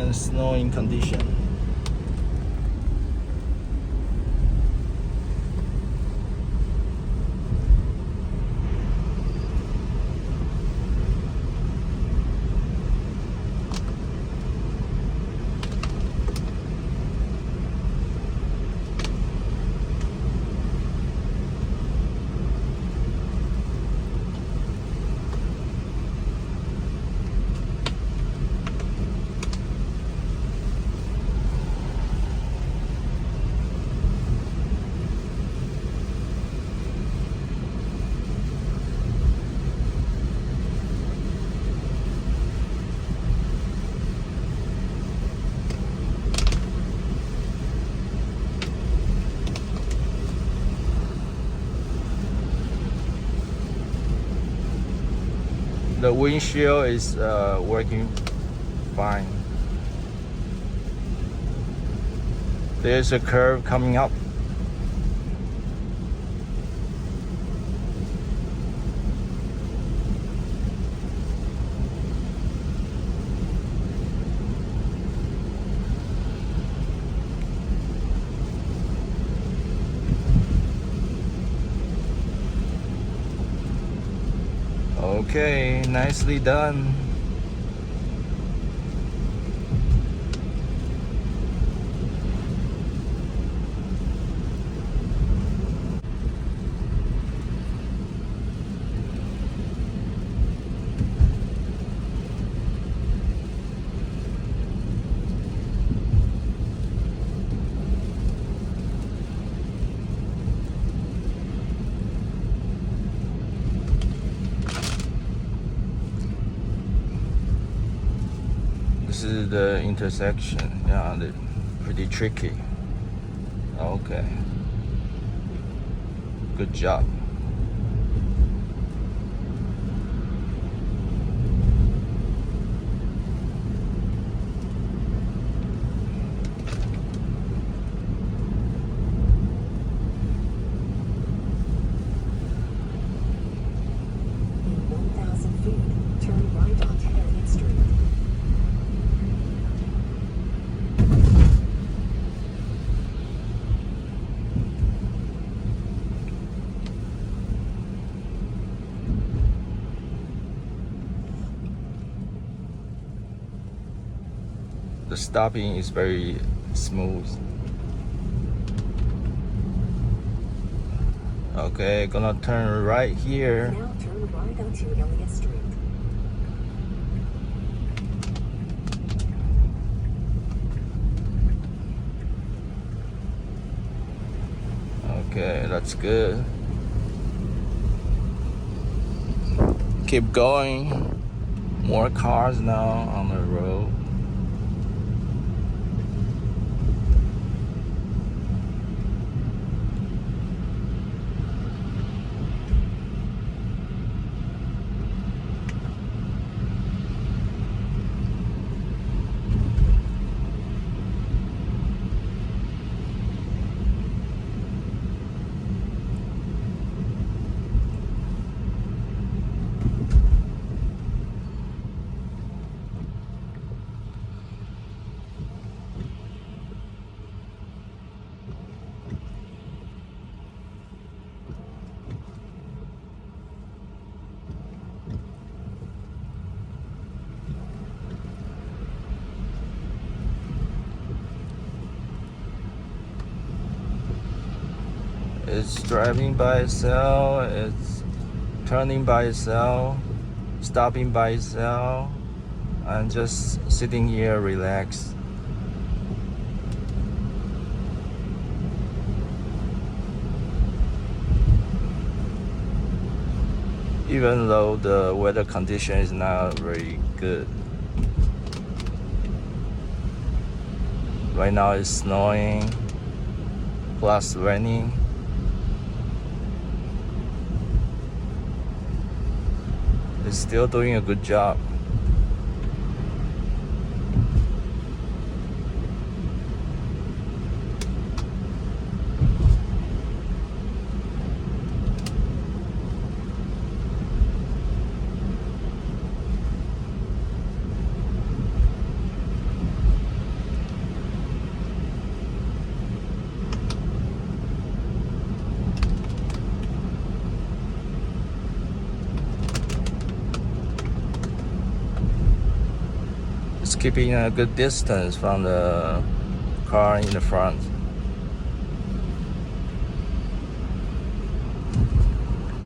and snowing condition. The windshield is working fine. There's a curve coming up. Okay, nicely done. This is the intersection. Yeah, pretty tricky. Okay. Good job. In 1,000 feet, turn right onto Elliott Street. The stopping is very smooth. Okay, gonna turn right here. Now turn right onto Elliott Street. Okay, that's good. Keep going. More cars now on the road. It's driving by itself, it's turning by itself, stopping by itself, and just sitting here relaxed. Even though the weather condition is not very good. Right now it's snowing, plus raining. It's still doing a good job. keeping a good distance from the car in the front.